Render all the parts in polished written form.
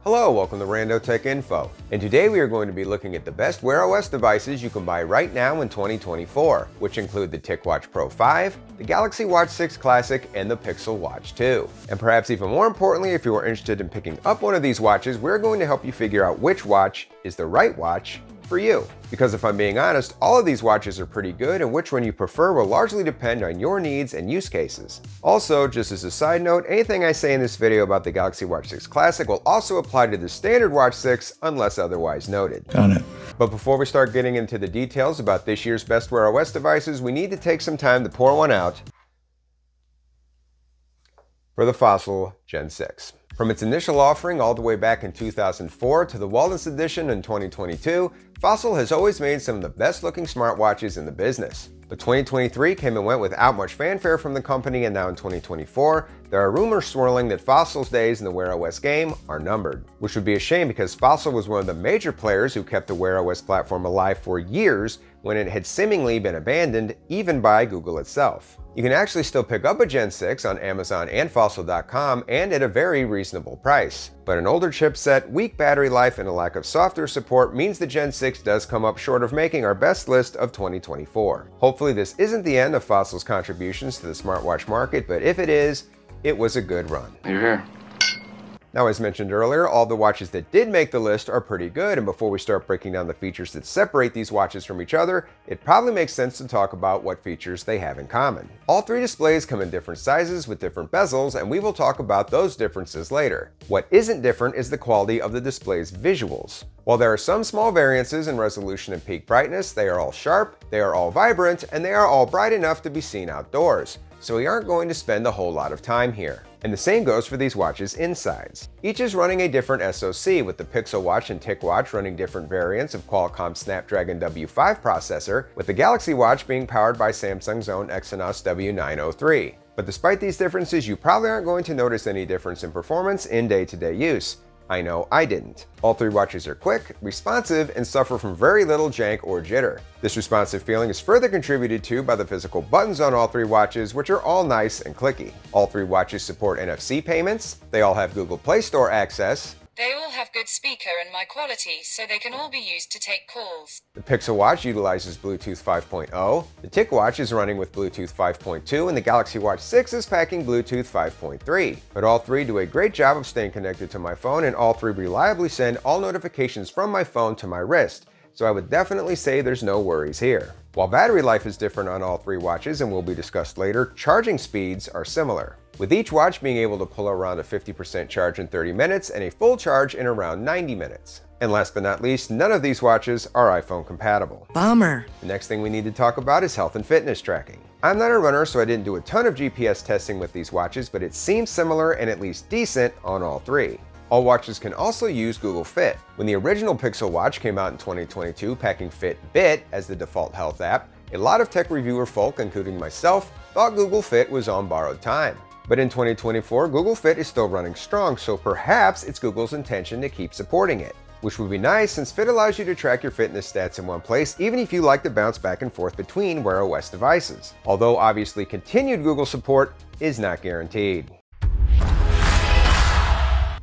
Hello, welcome to Rando Tech Info, and today we are going to be looking at the best Wear OS devices you can buy right now in 2024, which include the Ticwatch Pro 5, the Galaxy Watch 6 Classic, and the Pixel Watch 2. And perhaps even more importantly, if you are interested in picking up one of these watches, we're going to help you figure out which watch is the right watch for you. Because if I'm being honest, all of these watches are pretty good, and which one you prefer will largely depend on your needs and use cases. Also, just as a side note, anything I say in this video about the Galaxy Watch 6 Classic will also apply to the standard Watch 6 unless otherwise noted. Got it. But before we start getting into the details about this year's best Wear OS devices, we need to take some time to pour one out for the Fossil Gen 6. From its initial offering all the way back in 2004 to the Wellness Edition in 2022, Fossil has always made some of the best looking smartwatches in the business. But 2023 came and went without much fanfare from the company, and now in 2024, there are rumors swirling that Fossil's days in the Wear OS game are numbered. Which would be a shame because Fossil was one of the major players who kept the Wear OS platform alive for years when it had seemingly been abandoned, even by Google itself. You can actually still pick up a Gen 6 on Amazon and Fossil.com, and at a very reasonable price. But an older chipset, weak battery life, and a lack of software support means the Gen 6 does come up short of making our best list of 2024. Hopefully this isn't the end of Fossil's contributions to the smartwatch market, but if it is, it was a good run. You're here. Now, as mentioned earlier, all the watches that did make the list are pretty good, and before we start breaking down the features that separate these watches from each other, it probably makes sense to talk about what features they have in common. All three displays come in different sizes with different bezels, and we will talk about those differences later. What isn't different is the quality of the display's visuals. While there are some small variances in resolution and peak brightness, they are all sharp, they are all vibrant, and they are all bright enough to be seen outdoors. So we aren't going to spend a whole lot of time here. And the same goes for these watches' insides. Each is running a different SoC, with the Pixel Watch and Ticwatch running different variants of Qualcomm's Snapdragon W5 processor, with the Galaxy Watch being powered by Samsung's own Exynos W903. But despite these differences, you probably aren't going to notice any difference in performance in day-to-day use. I know I didn't. All three watches are quick, responsive, and suffer from very little jank or jitter. This responsive feeling is further contributed to by the physical buttons on all three watches, which are all nice and clicky. All three watches support NFC payments, they all have Google Play Store access, they all have good speaker and mic quality, so they can all be used to take calls. The Pixel Watch utilizes Bluetooth 5.0, the Ticwatch is running with Bluetooth 5.2, and the Galaxy Watch 6 is packing Bluetooth 5.3. But all three do a great job of staying connected to my phone, and all three reliably send all notifications from my phone to my wrist. So I would definitely say there's no worries here. While battery life is different on all three watches and will be discussed later, charging speeds are similar, with each watch being able to pull around a 50% charge in 30 minutes and a full charge in around 90 minutes. And last but not least, none of these watches are iPhone compatible. Bummer. The next thing we need to talk about is health and fitness tracking. I'm not a runner, so I didn't do a ton of GPS testing with these watches, but it seems similar and at least decent on all three. All watches can also use Google Fit. When the original Pixel Watch came out in 2022 packing Fitbit as the default health app, a lot of tech reviewer folk, including myself, thought Google Fit was on borrowed time. But in 2024, Google Fit is still running strong, so perhaps it's Google's intention to keep supporting it. Which would be nice since Fit allows you to track your fitness stats in one place, even if you like to bounce back and forth between Wear OS devices. Although obviously continued Google support is not guaranteed.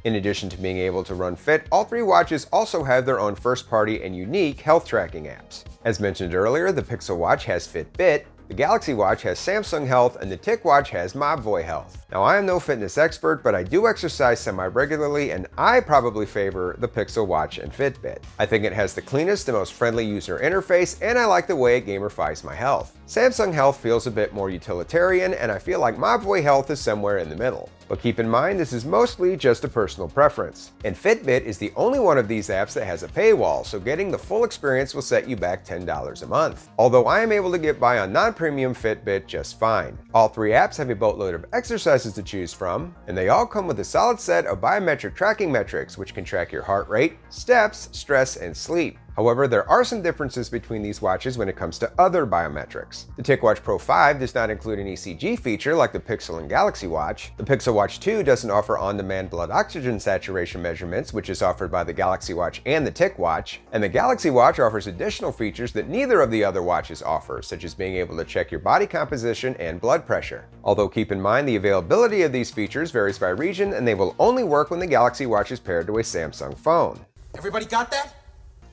In addition to being able to run Fit, all three watches also have their own first-party and unique health tracking apps. As mentioned earlier, the Pixel Watch has Fitbit, the Galaxy Watch has Samsung Health, and the Ticwatch has Mobvoi Health. Now, I am no fitness expert, but I do exercise semi-regularly, and I probably favor the Pixel Watch and Fitbit. I think it has the cleanest and most friendly user interface, and I like the way it gamifies my health. Samsung Health feels a bit more utilitarian, and I feel like Mobvoi Health is somewhere in the middle. But keep in mind, this is mostly just a personal preference. And Fitbit is the only one of these apps that has a paywall, so getting the full experience will set you back $10 a month. Although I am able to get by on non-premium Fitbit just fine. All three apps have a boatload of exercises to choose from, and they all come with a solid set of biometric tracking metrics, which can track your heart rate, steps, stress, and sleep. However, there are some differences between these watches when it comes to other biometrics. The Ticwatch Pro 5 does not include an ECG feature like the Pixel and Galaxy Watch. The Pixel Watch 2 doesn't offer on-demand blood oxygen saturation measurements, which is offered by the Galaxy Watch and the Ticwatch. And the Galaxy Watch offers additional features that neither of the other watches offer, such as being able to check your body composition and blood pressure. Although keep in mind the availability of these features varies by region, and they will only work when the Galaxy Watch is paired to a Samsung phone. Everybody got that?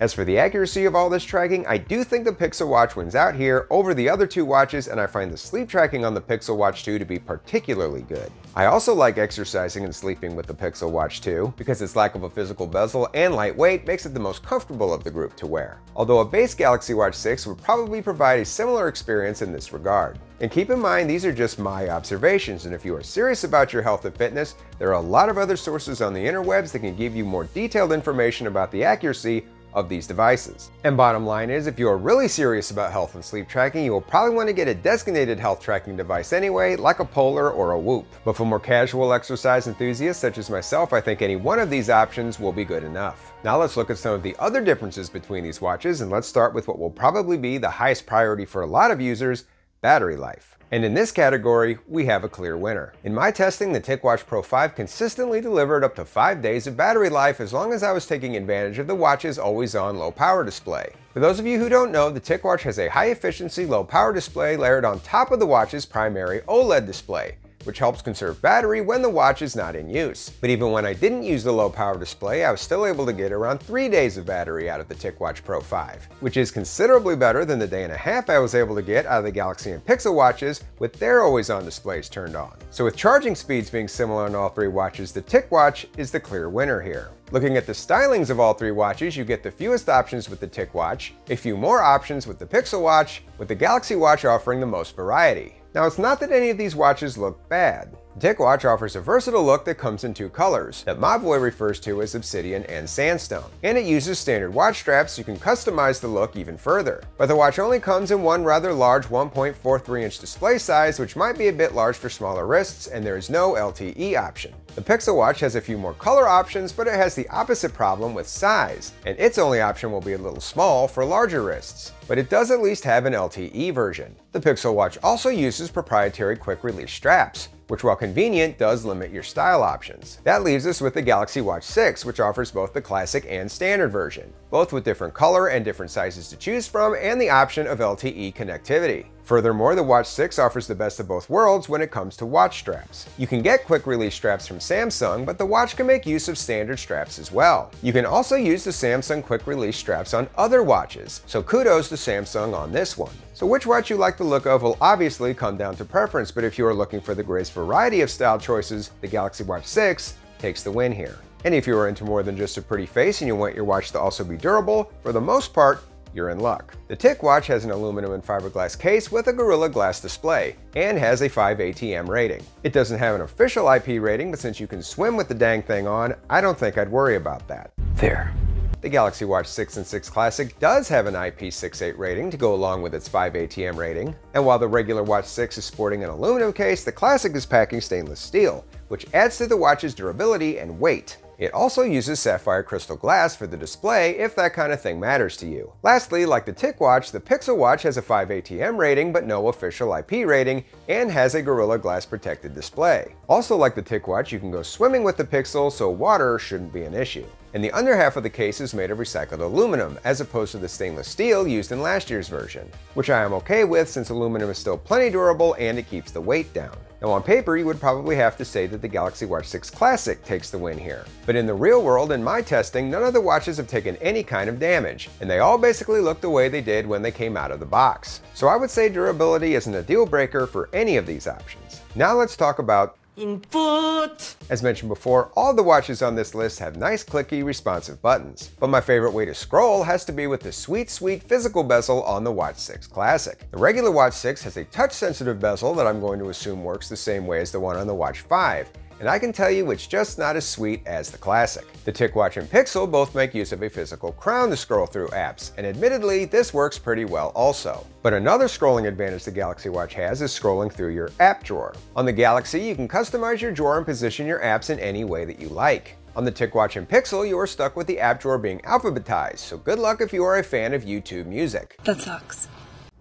As for the accuracy of all this tracking, I do think the Pixel Watch wins out here over the other two watches, and I find the sleep tracking on the Pixel Watch 2 to be particularly good. I also like exercising and sleeping with the Pixel Watch 2 because its lack of a physical bezel and lightweight makes it the most comfortable of the group to wear. Although a base Galaxy Watch 6 would probably provide a similar experience in this regard. And keep in mind, these are just my observations, and if you are serious about your health and fitness, there are a lot of other sources on the interwebs that can give you more detailed information about the accuracy of these devices. And bottom line is, if you are really serious about health and sleep tracking, you will probably want to get a designated health tracking device anyway, like a Polar or a Whoop. But for more casual exercise enthusiasts such as myself, I think any one of these options will be good enough. Now let's look at some of the other differences between these watches, and let's start with what will probably be the highest priority for a lot of users: battery life. And in this category, we have a clear winner. In my testing, the Ticwatch Pro 5 consistently delivered up to 5 days of battery life as long as I was taking advantage of the watch's always-on low-power display. For those of you who don't know, the Ticwatch has a high-efficiency low-power display layered on top of the watch's primary OLED display, which helps conserve battery when the watch is not in use. But even when I didn't use the low power display, I was still able to get around 3 days of battery out of the Ticwatch Pro 5, which is considerably better than the day and a half I was able to get out of the Galaxy and Pixel watches with their always-on displays turned on. So with charging speeds being similar on all three watches, the Ticwatch is the clear winner here. Looking at the stylings of all three watches, you get the fewest options with the Ticwatch, a few more options with the Pixel Watch, with the Galaxy Watch offering the most variety. Now, it's not that any of these watches look bad. The Ticwatch offers a versatile look that comes in two colors, that Mobvoi refers to as obsidian and sandstone, and it uses standard watch straps so you can customize the look even further. But the watch only comes in one rather large 1.43-inch display size, which might be a bit large for smaller wrists, and there is no LTE option. The Pixel Watch has a few more color options, but it has the opposite problem with size, and its only option will be a little small for larger wrists. But it does at least have an LTE version. The Pixel Watch also uses proprietary quick-release straps, which while convenient does limit your style options. That leaves us with the Galaxy Watch 6, which offers both the classic and standard version, both with different color and different sizes to choose from, and the option of LTE connectivity. Furthermore, the Watch 6 offers the best of both worlds when it comes to watch straps. You can get quick-release straps from Samsung, but the watch can make use of standard straps as well. You can also use the Samsung quick-release straps on other watches, so kudos to Samsung on this one. So which watch you like the look of will obviously come down to preference, but if you are looking for the greatest variety of style choices, the Galaxy Watch 6 takes the win here. And if you are into more than just a pretty face and you want your watch to also be durable, for the most part, you're in luck. The Ticwatch has an aluminum and fiberglass case with a Gorilla Glass display and has a 5 ATM rating. It doesn't have an official IP rating, but since you can swim with the dang thing on, I don't think I'd worry about that. There. The Galaxy Watch 6 and 6 Classic does have an IP68 rating to go along with its 5 ATM rating, and while the regular Watch 6 is sporting an aluminum case, the Classic is packing stainless steel, which adds to the watch's durability and weight. It also uses sapphire crystal glass for the display if that kind of thing matters to you. Lastly, like the Ticwatch, the Pixel Watch has a 5 ATM rating but no official IP rating and has a Gorilla Glass protected display. Also like the Ticwatch, you can go swimming with the Pixel, so water shouldn't be an issue. And the under half of the case is made of recycled aluminum, as opposed to the stainless steel used in last year's version, which I am okay with since aluminum is still plenty durable and it keeps the weight down. Now on paper, you would probably have to say that the Galaxy Watch 6 Classic takes the win here. But in the real world, in my testing, none of the watches have taken any kind of damage, and they all basically look the way they did when they came out of the box. So I would say durability isn't a deal breaker for any of these options. Now let's talk about input. As mentioned before, all the watches on this list have nice clicky responsive buttons, but my favorite way to scroll has to be with the sweet physical bezel on the Watch 6 Classic. The regular Watch 6 has a touch sensitive bezel that I'm going to assume works the same way as the one on the Watch 5. And I can tell you it's just not as sweet as the Classic. The Ticwatch and Pixel both make use of a physical crown to scroll through apps, and admittedly, this works pretty well also. But another scrolling advantage the Galaxy Watch has is scrolling through your app drawer. On the Galaxy, you can customize your drawer and position your apps in any way that you like. On the Ticwatch and Pixel, you are stuck with the app drawer being alphabetized, so good luck if you are a fan of YouTube music. That sucks.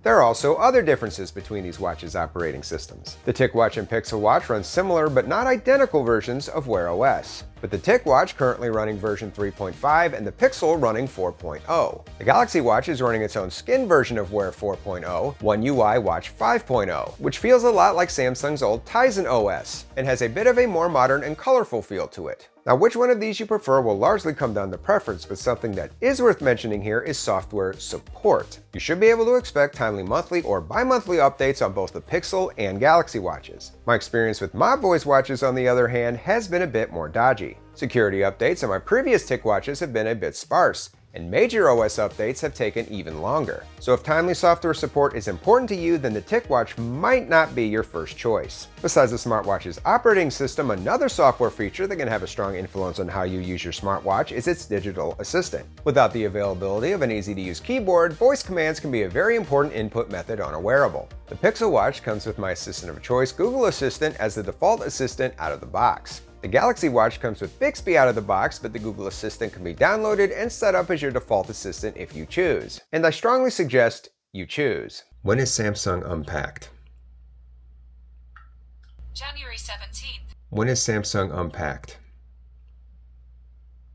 There are also other differences between these watches' operating systems. The Ticwatch and Pixel watch run similar but not identical versions of Wear OS, with the Ticwatch currently running version 3.5 and the Pixel running 4.0. The Galaxy Watch is running its own skin version of Wear 4.0, One UI Watch 5.0, which feels a lot like Samsung's old Tizen OS, and has a bit of a more modern and colorful feel to it. Now, which one of these you prefer will largely come down to preference, but something that is worth mentioning here is software support. You should be able to expect timely monthly or bi-monthly updates on both the Pixel and Galaxy watches. My experience with Mobvoi's watches, on the other hand, has been a bit more dodgy. Security updates on my previous Ticwatches have been a bit sparse, and major OS updates have taken even longer. So if timely software support is important to you, then the Ticwatch might not be your first choice. Besides the smartwatch's operating system, another software feature that can have a strong influence on how you use your smartwatch is its digital assistant. Without the availability of an easy-to-use keyboard, voice commands can be a very important input method on a wearable. The Pixel Watch comes with my assistant of choice, Google Assistant, as the default assistant out of the box. The Galaxy Watch comes with Bixby out of the box, but the Google Assistant can be downloaded and set up as your default assistant if you choose. And I strongly suggest you choose. When is Samsung unpacked? January 17th. When is Samsung unpacked?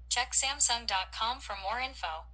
Check Samsung.com for more info.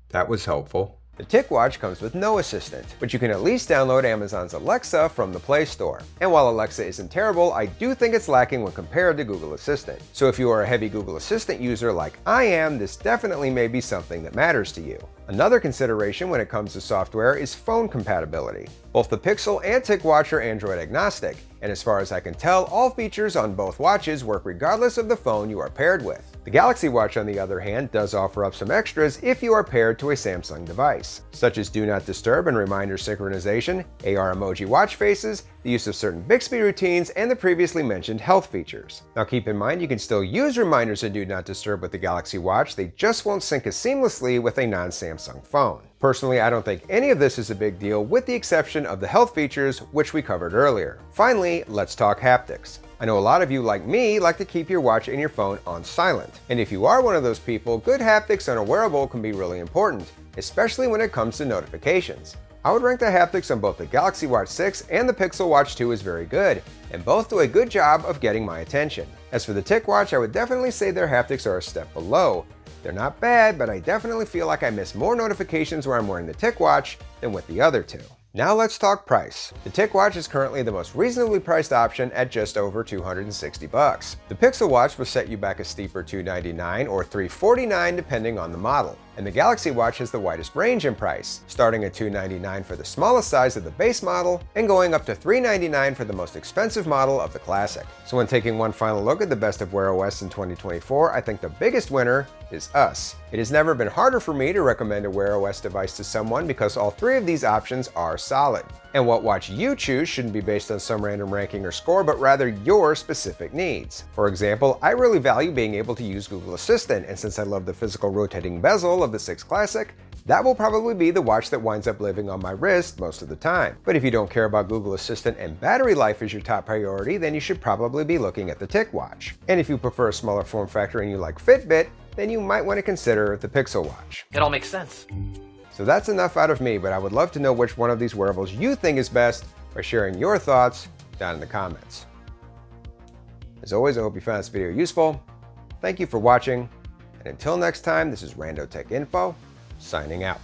That was helpful. The Ticwatch comes with no assistant, but you can at least download Amazon's Alexa from the Play Store. And while Alexa isn't terrible, I do think it's lacking when compared to Google Assistant. So if you are a heavy Google Assistant user like I am, this definitely may be something that matters to you. Another consideration when it comes to software is phone compatibility. Both the Pixel and Ticwatch are Android agnostic, and as far as I can tell, all features on both watches work regardless of the phone you are paired with. The Galaxy Watch, on the other hand, does offer up some extras if you are paired to a Samsung device, such as Do Not Disturb and reminder synchronization, AR emoji watch faces, the use of certain Bixby routines, and the previously mentioned health features. Now keep in mind you can still use reminders and Do Not Disturb with the Galaxy Watch, they just won't sync as seamlessly with a non-Samsung phone. Personally, I don't think any of this is a big deal with the exception of the health features, which we covered earlier. Finally, let's talk haptics. I know a lot of you, like me, like to keep your watch and your phone on silent. And if you are one of those people, good haptics on a wearable can be really important, especially when it comes to notifications. I would rank the haptics on both the Galaxy Watch 6 and the Pixel Watch 2 as very good, and both do a good job of getting my attention. As for the Ticwatch, I would definitely say their haptics are a step below. They're not bad, but I definitely feel like I miss more notifications where I'm wearing the Ticwatch than with the other two. Now let's talk price. The Ticwatch is currently the most reasonably priced option at just over $260. The Pixel Watch will set you back a steeper $299 or $349 depending on the model. And the Galaxy Watch has the widest range in price, starting at $299 for the smallest size of the base model and going up to $399 for the most expensive model of the Classic. So when taking one final look at the best of Wear OS in 2024, I think the biggest winner is us. It has never been harder for me to recommend a Wear OS device to someone because all three of these options are solid. And what watch you choose shouldn't be based on some random ranking or score, but rather your specific needs. For example, I really value being able to use Google Assistant, and since I love the physical rotating bezel of the 6 Classic, that will probably be the watch that winds up living on my wrist most of the time. But if you don't care about Google Assistant and battery life as your top priority, then you should probably be looking at the Ticwatch. And if you prefer a smaller form factor and you like Fitbit, then you might want to consider the Pixel Watch. It all makes sense. So that's enough out of me, but I would love to know which one of these wearables you think is best by sharing your thoughts down in the comments. As always, I hope you found this video useful. Thank you for watching, and until next time, this is Rando Tech Info, signing out.